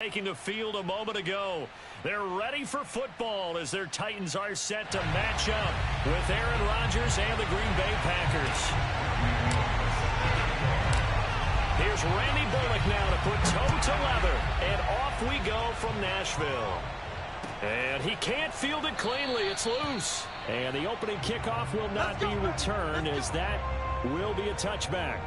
Taking the field a moment ago. They're ready for football as their Titans are set to match up with Aaron Rodgers and the Green Bay Packers. Here's Randy Bullock now to put toe to leather, and off we go from Nashville. And he can't field it cleanly. It's loose. And the opening kickoff will not be returned, as that will be a touchback.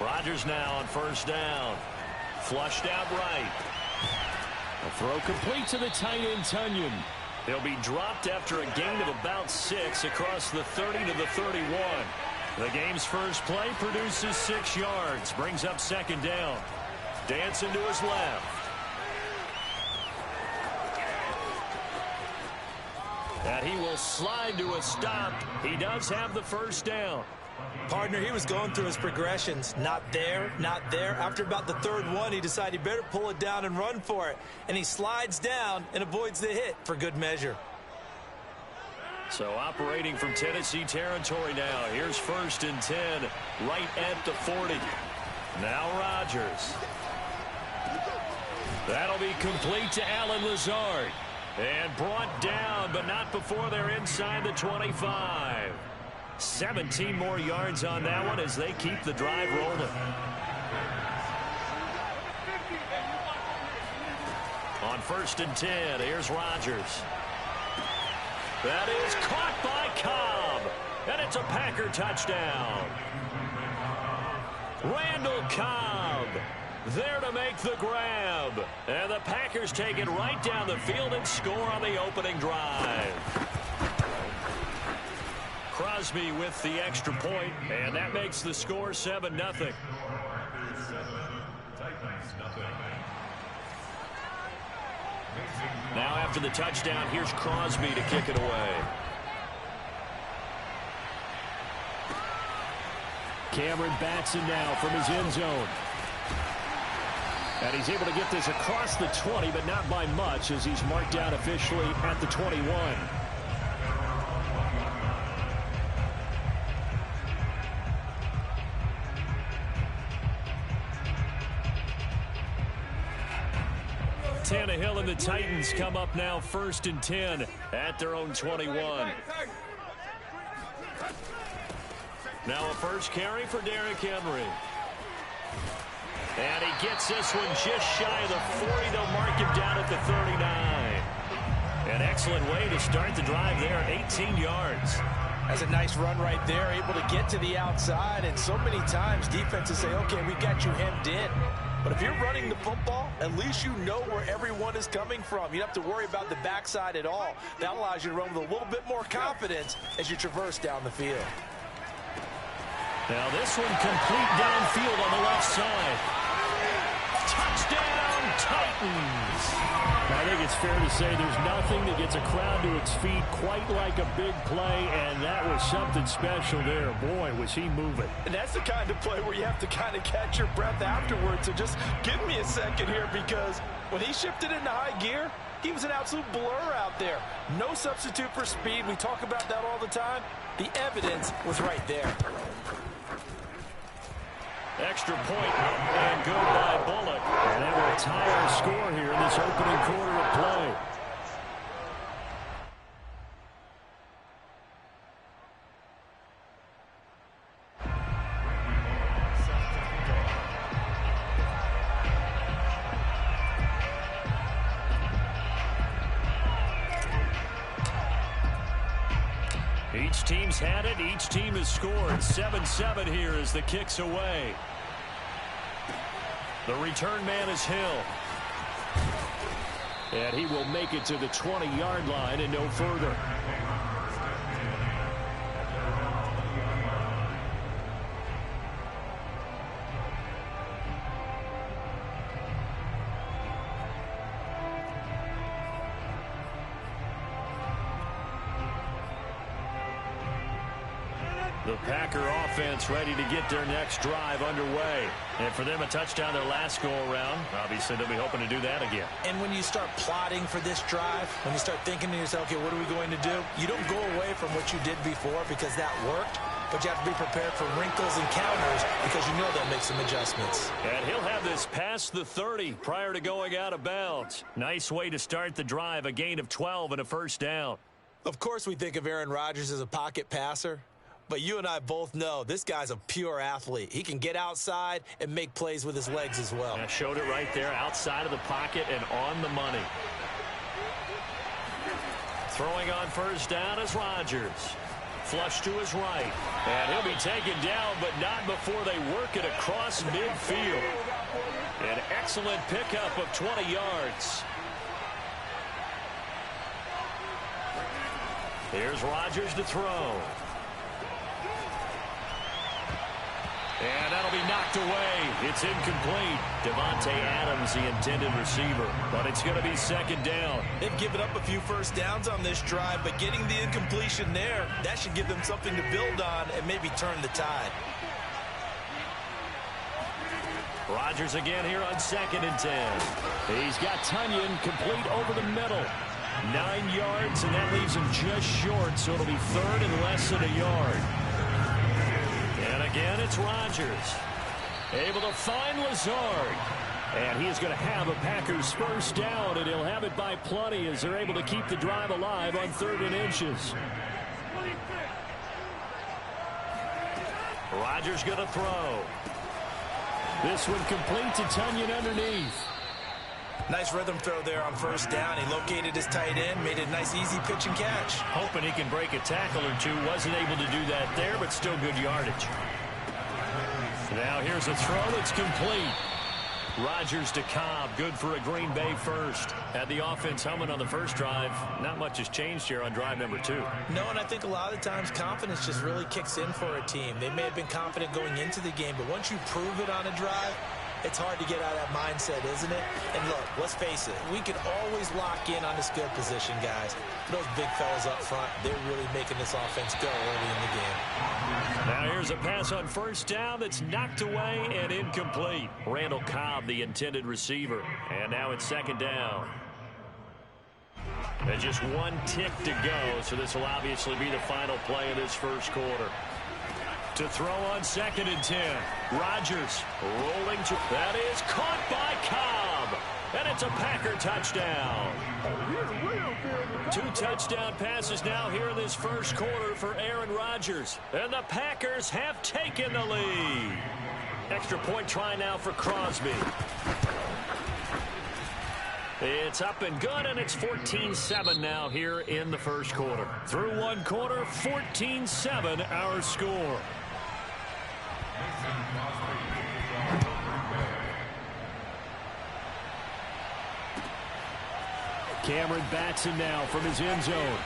Rodgers now on first down. Flushed out right. A throw complete to the tight end, Tunyon. He'll be dropped after a gain of about 6 across the 30 to the 31. The game's first play produces 6 yards. Brings up second down. Dancing to his left. And he will slide to a stop. He does have the first down. Partner, he was going through his progressions. Not there, not there. After about the third one, he decided he better pull it down and run for it. And he slides down and avoids the hit for good measure. So operating from Tennessee territory now. Here's first and 10 right at the 40. Now Rodgers. That'll be complete to Allen Lazard. And brought down, but not before they're inside the 25. 17 more yards on that one as they keep the drive rolling. On first and 10, here's Rodgers. That is caught by Cobb. And it's a Packer touchdown. Randall Cobb there to make the grab. And the Packers take it right down the field and score on the opening drive. Crosby with the extra point, and that makes the score 7-0. Now after the touchdown, here's Crosby to kick it away. Cameron Batson now from his end zone. And he's able to get this across the 20, but not by much, as he's marked down officially at the 21. Tannehill and the Titans come up now first and 10 at their own 21. Now a first carry for Derrick Henry. And he gets this one just shy of the 40. They'll mark him down at the 39. An excellent way to start the drive there, 18 yards. That's a nice run right there, able to get to the outside. And so many times defenses say, okay, we've got you hemmed in. But if you're running the football, at least you know where everyone is coming from. You don't have to worry about the backside at all. That allows you to run with a little bit more confidence as you traverse down the field. Now this one complete downfield on the left side. Touchdown, Titans. I think it's fair to say there's nothing that gets a crowd to its feet quite like a big play, and that was something special there. Boy, was he moving. And that's the kind of play where you have to kind of catch your breath afterwards. So just give me a second here, because when he shifted into high gear, he was an absolute blur out there. No substitute for speed. We talk about that all the time. The evidence was right there. Extra point and good by Bullock. And that will tie our score here in this opening quarter of play. Each team's had it. Each team has scored. 7-7 here as the kick's away. The return man is Hill. And he will make it to the 20-yard line and no further. The Packer offense ready to get their next drive underway. And for them, a touchdown their last go-around. Obviously, they'll be hoping to do that again. And when you start plotting for this drive, when you start thinking to yourself, okay, what are we going to do? You don't go away from what you did before because that worked. But you have to be prepared for wrinkles and counters because you know they'll make some adjustments. And he'll have this past the 30 prior to going out of bounds. Nice way to start the drive, a gain of 12 and a first down. Of course, we think of Aaron Rodgers as a pocket passer. But you and I both know this guy's a pure athlete. He can get outside and make plays with his legs as well. I showed it right there, outside of the pocket and on the money. Throwing on first down is Rodgers. Flush to his right. And he'll be taken down, but not before they work it across midfield. An excellent pickup of 20 yards. Here's Rodgers to throw. And that'll be knocked away. It's incomplete. Devontae Adams, the intended receiver. But it's going to be second down. They've given up a few first downs on this drive, but getting the incompletion there, that should give them something to build on and maybe turn the tide. Rodgers again here on 2nd and 10. He's got Tunyon complete over the middle. 9 yards, and that leaves him just short, so it'll be third and less than a yard. And again, it's Rodgers. Able to find Lazard. And he is going to have a Packers first down, and he'll have it by plenty as they're able to keep the drive alive on 3rd and inches. Rodgers going to throw. This one complete to Tunyon underneath. Nice rhythm throw there on first down. He located his tight end, made it a nice easy pitch and catch. Hoping he can break a tackle or two. Wasn't able to do that there, but still good yardage. Now here's a throw that's complete. Rodgers to Cobb, good for a Green Bay first. Had the offense humming on the first drive. Not much has changed here on drive number 2. No, and I think a lot of the times confidence just really kicks in for a team. They may have been confident going into the game, but once you prove it on a drive, it's hard to get out of that mindset, isn't it? And look, let's face it, we can always lock in on the skill position, guys. Those big fellas up front, they're really making this offense go early in the game. Now here's a pass on first down that's knocked away and incomplete. Randall Cobb, the intended receiver. And now it's 2nd down. And just 1 tick to go, so this will obviously be the final play of this first quarter. To throw on 2nd and 10. Rodgers rolling to... That is caught by Cobb. And it's a Packer touchdown. 2 touchdown passes now here in this first quarter for Aaron Rodgers. And the Packers have taken the lead. Extra point try now for Crosby. It's up and good, and it's 14-7 now here in the first quarter. Through 1 quarter, 14-7 our score. Cameron Batson now from his end zone.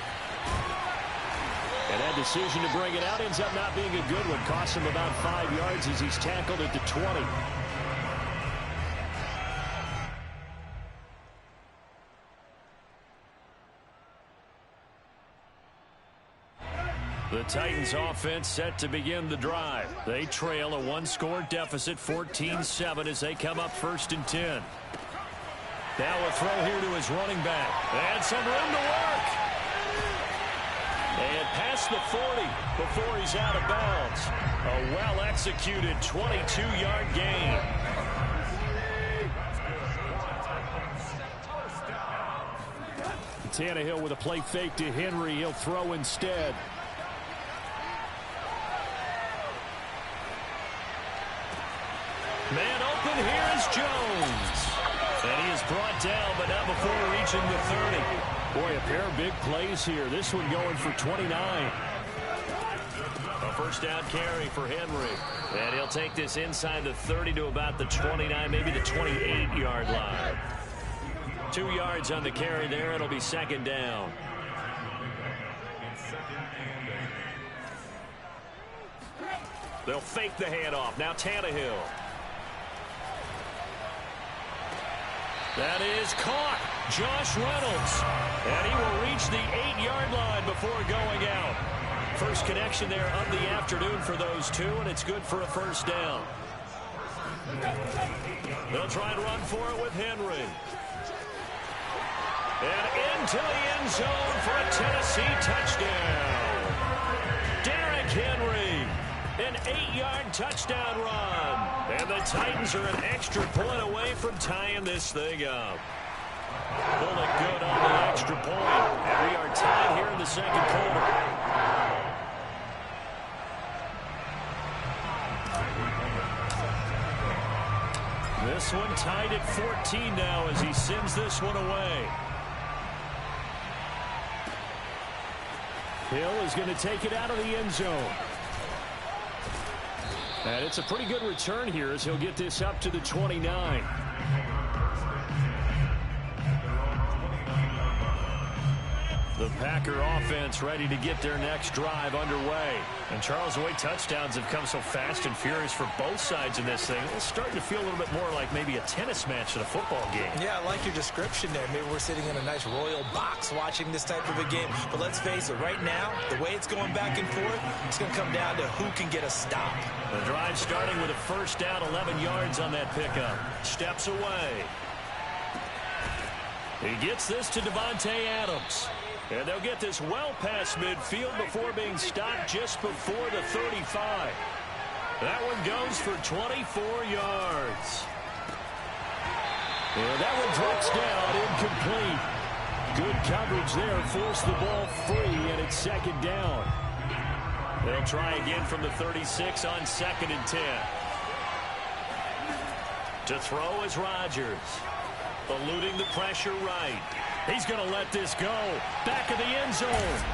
And that decision to bring it out ends up not being a good one. Costs him about 5 yards as he's tackled at the 20. The Titans offense set to begin the drive. They trail a 1-score deficit, 14-7 as they come up 1st and 10. Now a throw here to his running back. And some room to work. And past the 40 before he's out of bounds. A well-executed 22-yard gain. Tannehill with a play fake to Henry. He'll throw instead. Man open, here is Jones. And he is brought down, but not before reaching the 30. Boy, a pair of big plays here. This one going for 29. A first down carry for Henry. And he'll take this inside the 30 to about the 29, maybe the 28-yard line. 2 yards on the carry there. It'll be 2nd down. They'll fake the handoff. Now Tannehill. That is caught. Josh Reynolds. And he will reach the 8-yard line before going out. First connection there of the afternoon for those two, and it's good for a first down. They'll try and run for it with Henry. And into the end zone for a Tennessee touchdown. Derrick Henry, an 8-yard touchdown run. And the Titans are an extra point away from tying this thing up. Bullet good on the extra point. And we are tied here in the second quarter. This one tied at 14 now as he sends this one away. Hill is going to take it out of the end zone. And it's a pretty good return here as he'll get this up to the 29. The Packer offense ready to get their next drive underway. And Charles, the way touchdowns have come so fast and furious for both sides in this thing, it's starting to feel a little bit more like maybe a tennis match than a football game. Yeah, I like your description there. Maybe we're sitting in a nice royal box watching this type of a game. But let's face it, right now, the way it's going back and forth, it's going to come down to who can get a stop. The drive starting with a first down, 11 yards on that pickup. Steps away. He gets this to Devontae Adams. And they'll get this well past midfield before being stopped just before the 35. That one goes for 24 yards. And that one drops down, incomplete. Good coverage there, forced the ball free, and it's second down. They'll try again from the 36 on 2nd and 10. To throw is Rodgers. Eluding the pressure right. He's going to let this go. Back of the end zone.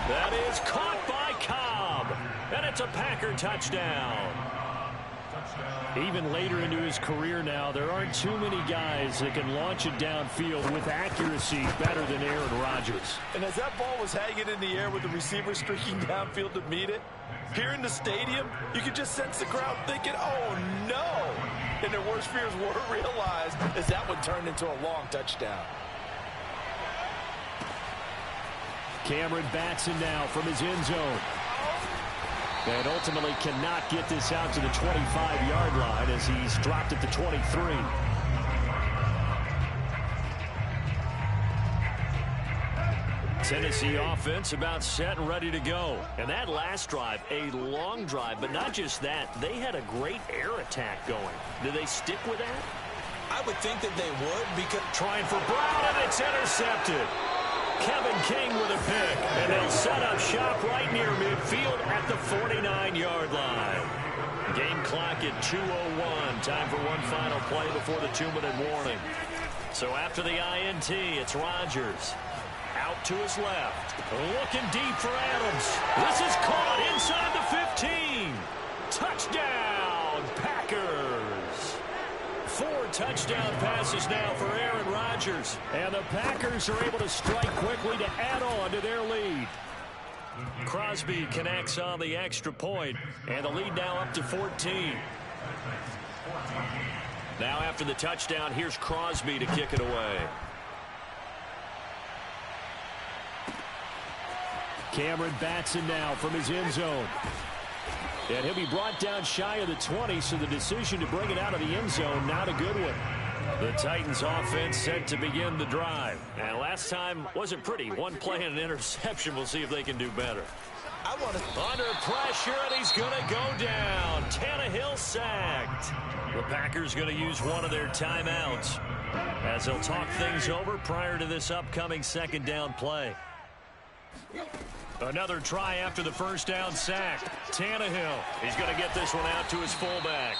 That is caught by Cobb. And it's a Packer touchdown. Even later into his career now, there aren't too many guys that can launch it downfield with accuracy better than Aaron Rodgers. And as that ball was hanging in the air with the receiver streaking downfield to meet it, here in the stadium, you could just sense the crowd thinking, oh, no. And their worst fears were realized as that one turned into a long touchdown. Cameron Batson now from his end zone. And ultimately cannot get this out to the 25-yard line as he's dropped at the 23. Tennessee offense about set and ready to go. And that last drive, a long drive, but not just that, they had a great air attack going. Do they stick with that? I would think that they would, because trying for Brown, and it's intercepted. Kevin King with a pick, and they'll set up shop right near midfield at the 49-yard line. Game clock at 2:01. Time for one final play before the 2-minute warning. So after the INT, it's Rodgers. Out to his left. Looking deep for Adams. This is caught inside the 15. Touchdown, Packers. 4 touchdown passes now for Aaron Rodgers. And the Packers are able to strike quickly to add on to their lead. Crosby connects on the extra point, and the lead now up to 14. Now after the touchdown, here's Crosby to kick it away. Cameron Batson now from his end zone. And he'll be brought down shy of the 20, so the decision to bring it out of the end zone, not a good one. The Titans offense set to begin the drive. And last time wasn't pretty. One play and an interception. We'll see if they can do better. Under pressure, and he's going to go down. Tannehill sacked. The Packers going to use one of their timeouts as they'll talk things over prior to this upcoming second down play. Another try after the first down sack. Tannehill, he's going to get this one out to his fullback.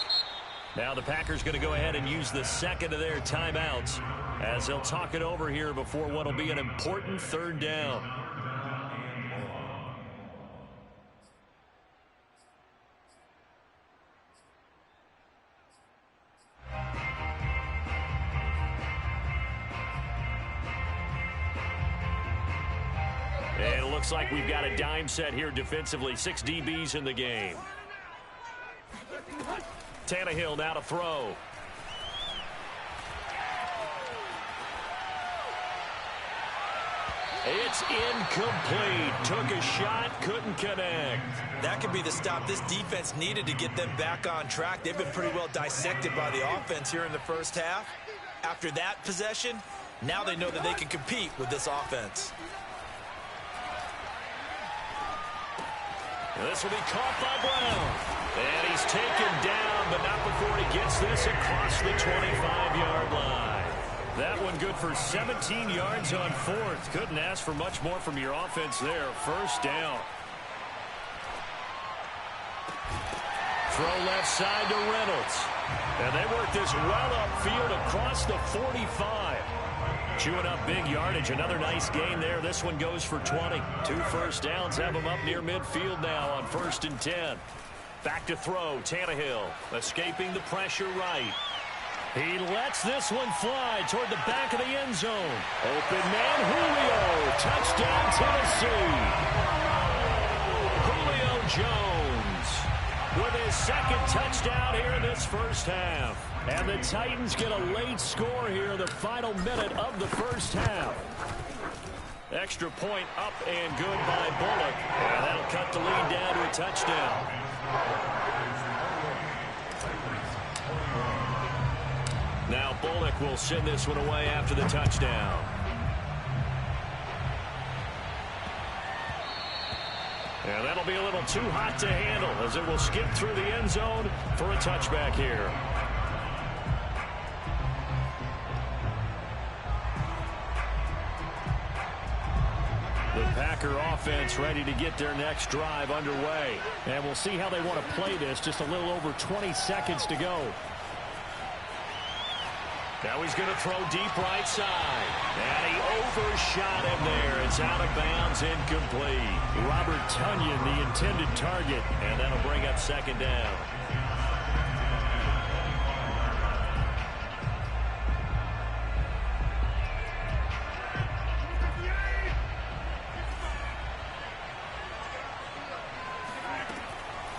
Now the Packers going to go ahead and use the second of their timeouts as they'll talk it over here before what will be an important third down. And it looks like we've got a dime set here defensively. 6 DBs in the game. Tannehill now to throw. It's incomplete. Took a shot, couldn't connect. That could be the stop this defense needed to get them back on track. They've been pretty well dissected by the offense here in the first half. After that possession, now they know that they can compete with this offense. This will be caught by Brown. And he's taken down, but not before he gets this across the 25-yard line. That one good for 17 yards on fourth. Couldn't ask for much more from your offense there. First down. Throw left side to Reynolds. And they work this well upfield across the 45. Chewing up big yardage. Another nice gain there. This one goes for 20. 2 first downs have him up near midfield now on 1st and 10. Back to throw. Tannehill escaping the pressure right. He lets this one fly toward the back of the end zone. Open man, Julio. Touchdown, Tennessee. Julio Jones with his second touchdown here in this first half. And the Titans get a late score here in the final minute of the first half. Extra point up and good by Bullock. And that'll cut the lead down to a touchdown. Now Bullock will send this one away after the touchdown. And that'll be a little too hot to handle as it will skip through the end zone for a touchback here. The Packer offense ready to get their next drive underway. And we'll see how they want to play this. Just a little over 20 seconds to go. Now he's going to throw deep right side. And he overshot him there. It's out of bounds, incomplete. Robert Tonyan, the intended target. And that'll bring up second down.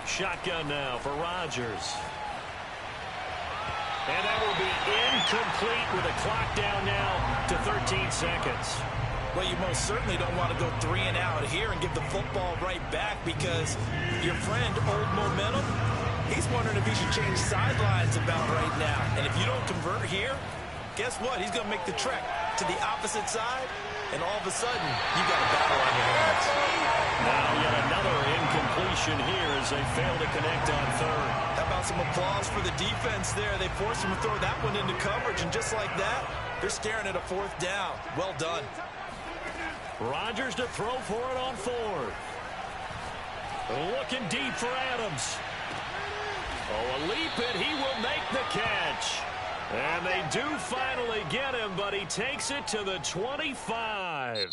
Shotgun now for Rodgers. And that will be incomplete with a clock down now to 13 seconds. Well, you most certainly don't want to go 3 and out here and give the football right back because your friend, Old Momentum, he's wondering if he should change sidelines about right now. And if you don't convert here, guess what? He's going to make the trek to the opposite side, and all of a sudden, you got a battle on your hands. Now yet another incompletion here as they fail to connect on third. How about some applause for the defense there? They forced him to throw that one into coverage, and just like that, they're staring at a 4th down. Well done. Rodgers to throw for it on 4th. Looking deep for Adams. Oh, a leap, and he will make the catch. And they do finally get him, but he takes it to the 25.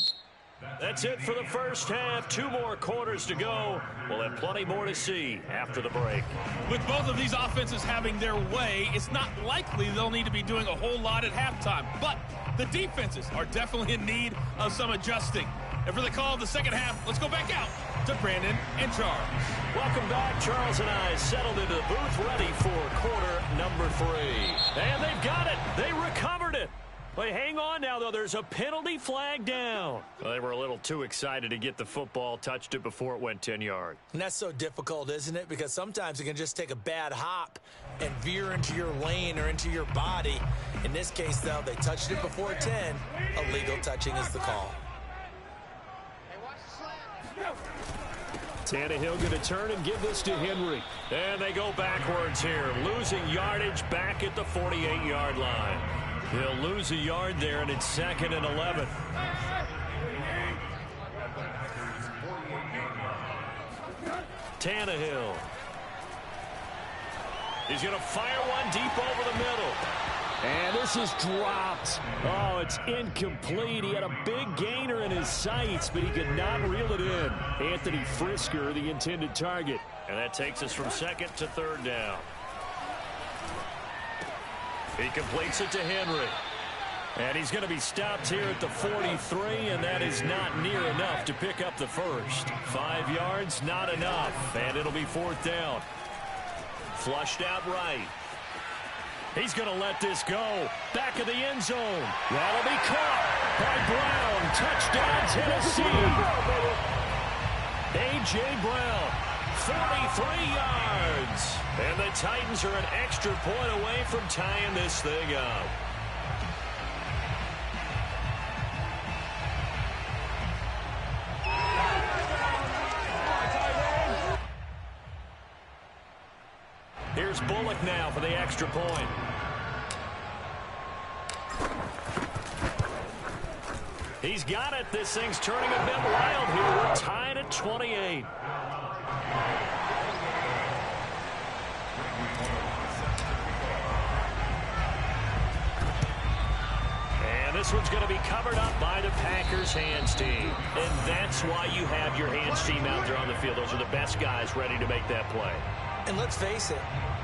That's it for the first half. 2 more quarters to go. We'll have plenty more to see after the break. With both of these offenses having their way, it's not likely they'll need to be doing a whole lot at halftime. But the defenses are definitely in need of some adjusting. And for the call of the second half, let's go back out to Brandon and Charles. Welcome back. Charles and I settled into the booth ready for quarter number 3. And they've got it. They recovered it. But hang on now, though. There's a penalty flag down. Well, they were a little too excited to get the football, touched it before it went 10 yards. And that's so difficult, isn't it? Because sometimes it can just take a bad hop and veer into your lane or into your body. In this case, though, they touched it before 10. Illegal touching is the call. Tannehill going to turn and give this to Henry. And they go backwards here, losing yardage back at the 48-yard line. He'll lose a yard there, and it's 2nd and 11. Tannehill. He's going to fire one deep over the middle. And this is dropped. Oh, it's incomplete. He had a big gainer in his sights, but he could not reel it in. Anthony Frisker, the intended target. And that takes us from 2nd to 3rd down. He completes it to Henry. And he's going to be stopped here at the 43, and that is not near enough to pick up the first. 5 yards, not enough. And it'll be 4th down. Flushed out right. He's going to let this go. Back of the end zone. That'll be caught. by Brown. Touchdown, Tennessee. A.J. Brown, 43 yards. And the Titans are an extra point away from tying this thing up. Here's Bullock now for the extra point. He's got it. This thing's turning a bit wild here. We're tied at 28. And this one's going to be covered up by the Packers hands team. And that's why you have your hands team out there on the field. Those are the best guys ready to make that play. And let's face it,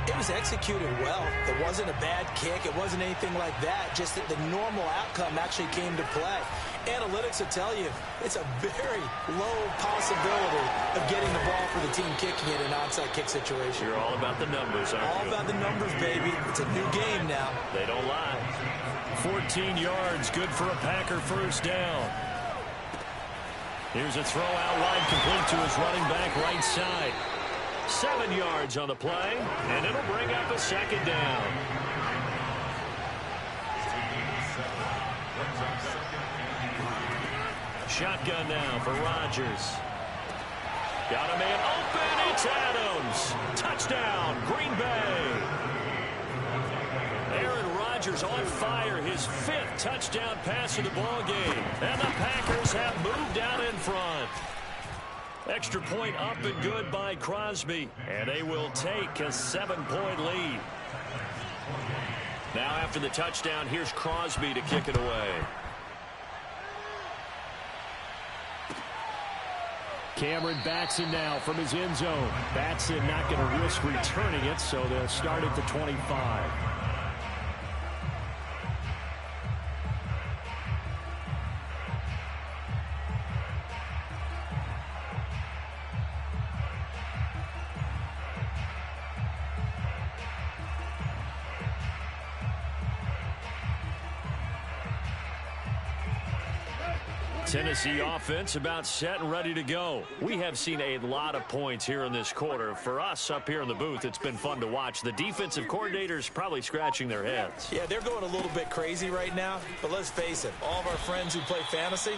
it was executed well. It wasn't a bad kick. It wasn't anything like that. Just that the normal outcome actually came to play. Analytics will tell you it's a very low possibility of getting the ball for the team kicking it in an onside kick situation. You're all about the numbers, aren't you? All about the numbers, baby. It's a new game now. They don't lie. 14 yards, good for a Packer first down. Here's a throw out wide, complete to his running back right side. 7 yards on the play, and it'll bring up a second down. Shotgun now for Rodgers. Got a man open. It's Adams. Touchdown, Green Bay. Aaron Rodgers on fire. His 5th touchdown pass of the ball game. And the Packers have moved out in front. Extra point up and good by Crosby. And they will take a 7-point lead. Now after the touchdown, here's Crosby to kick it away. Cameron Batson now from his end zone. Batson not going to risk returning it, so they'll start at the 25. Tennessee offense about set and ready to go. We have seen a lot of points here in this quarter. For us up here in the booth, it's been fun to watch. The defensive coordinators probably scratching their heads. Yeah, they're going a little bit crazy right now. But let's face it, all of our friends who play fantasy,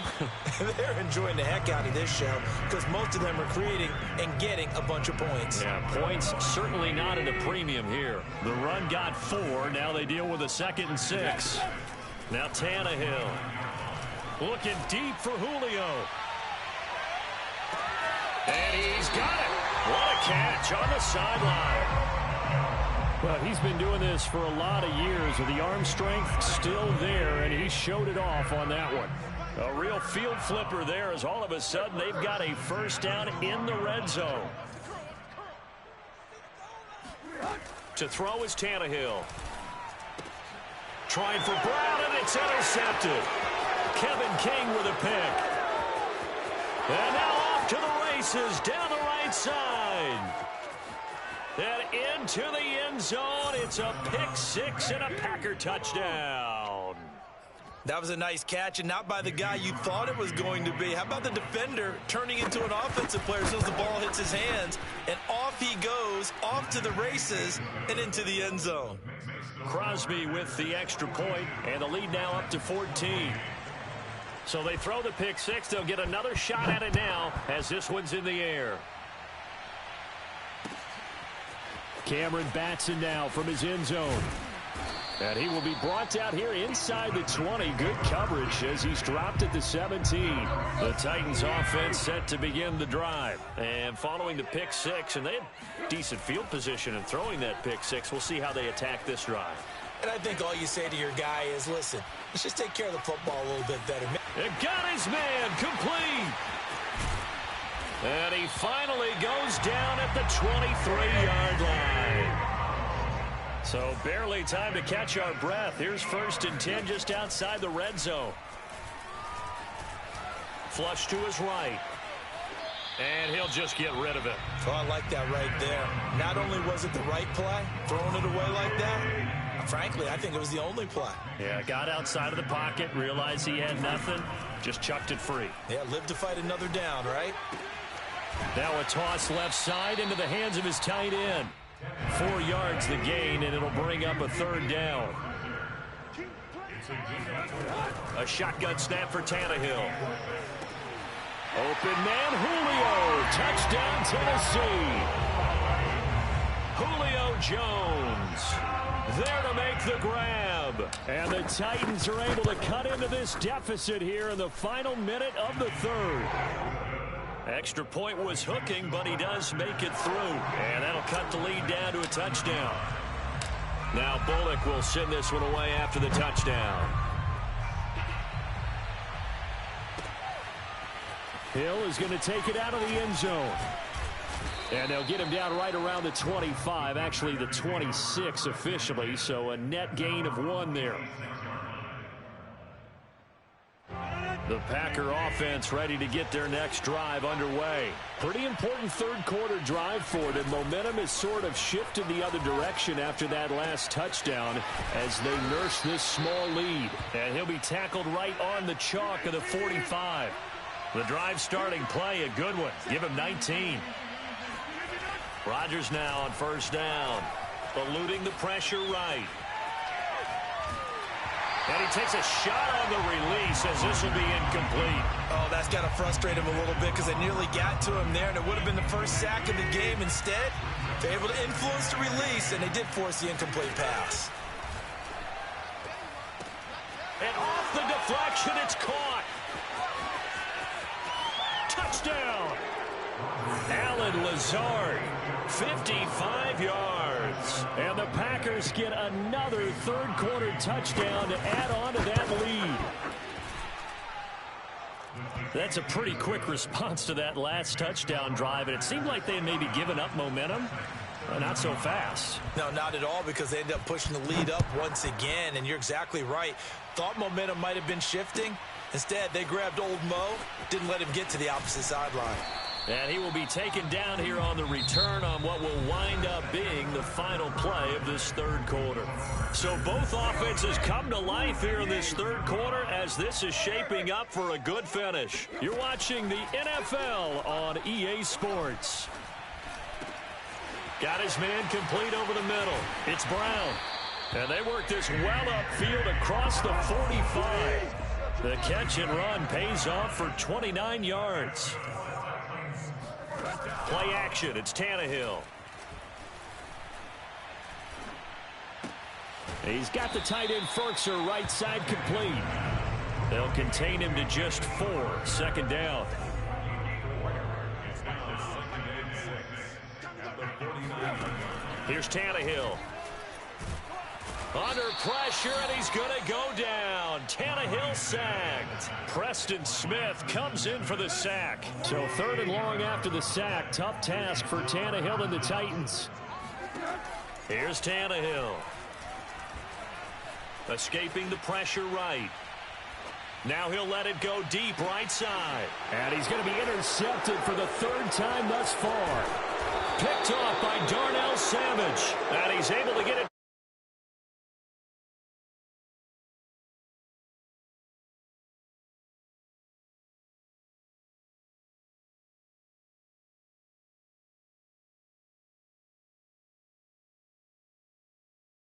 they're enjoying the heck out of this show because most of them are creating and getting a bunch of points. Yeah, points certainly not at a premium here. The run got 4. Now they deal with a 2nd and 6. Now Tannehill. Looking deep for Julio. And he's got it. What a catch on the sideline. Well, he's been doing this for a lot of years with the arm strength still there, and he showed it off on that one. A real field flipper there as all of a sudden they've got a first down in the red zone. To throw is Tannehill. Trying for Brown, and it's intercepted. Kevin King with a pick. And now off to the races down the right side. And into the end zone. It's a pick 6 and a Packer touchdown. That was a nice catch, and not by the guy you thought it was going to be. How about the defender turning into an offensive player as soon as the ball hits his hands, and off he goes, off to the races, and into the end zone. Crosby with the extra point, and the lead now up to 14. So they throw the pick 6. They'll get another shot at it now as this one's in the air. Cameron Batson now from his end zone. And he will be brought down here inside the 20. Good coverage as he's dropped at the 17. The Titans offense set to begin the drive. And following the pick 6, and they had decent field position in throwing that pick 6. We'll see how they attack this drive. And I think all you say to your guy is, listen, let's just take care of the football a little bit better. It got his man complete. And he finally goes down at the 23-yard line. So barely time to catch our breath. Here's 1st and 10 just outside the red zone. Flush to his right. And he'll just get rid of it. Oh, I like that right there. Not only was it the right play, throwing it away like that, Frankly, I think it was the only play. Yeah, got outside of the pocket, realized he had nothing, just chucked it free. Yeah, live to fight another down, right? Now a toss left side into the hands of his tight end. 4 yards the gain, and it'll bring up a third down. A shotgun snap for Tannehill. Open man, Julio. Touchdown, Tennessee. Julio Jones there to make the grab. And the Titans are able to cut into this deficit here in the final minute of the third. Extra point was hooking, but he does make it through. And that'll cut the lead down to a touchdown. Now Bullock will send this one away after the touchdown. Hill is going to take it out of the end zone. And they'll get him down right around the 25, actually the 26 officially, so a net gain of 1 there. The Packer offense ready to get their next drive underway. Pretty important third quarter drive for them. Momentum has sort of shifted the other direction after that last touchdown as they nurse this small lead. And he'll be tackled right on the chalk of the 45. The drive starting play, a good one. Give him 19. Rodgers now on first down. Eluding the pressure right. And he takes a shot on the release as this will be incomplete. Oh, that's got to frustrate him a little bit because they nearly got to him there, and it would have been the first sack of the game. Instead, they're able to influence the release, and they did force the incomplete pass. And off the deflection, it's caught. Touchdown. Alan Lazard, 55 yards. And the Packers get another third quarter touchdown to add on to that lead. That's a pretty quick response to that last touchdown drive, and it seemed like they had maybe given up momentum. Well, not so fast. No, not at all, because they end up pushing the lead up once again, and you're exactly right. Thought momentum might have been shifting. Instead, they grabbed old Mo, didn't let him get to the opposite sideline. And he will be taken down here on the return on what will wind up being the final play of this third quarter. So both offenses come to life here in this third quarter as this is shaping up for a good finish. You're watching the NFL on EA Sports. Got his man complete over the middle. It's Brown. And they work this well upfield across the 45. The catch and run pays off for 29 yards. Play action. It's Tannehill. He's got the tight end Ferkser right side complete. They'll contain him to just 4. Second down. Here's Tannehill. Under pressure, and he's going to go down. Tannehill sacked. Preston Smith comes in for the sack. So third and long after the sack. Tough task for Tannehill and the Titans. Here's Tannehill. Escaping the pressure right. Now he'll let it go deep right side. And he's going to be intercepted for the third time thus far. Picked off by Darnell Savage. And he's able to get it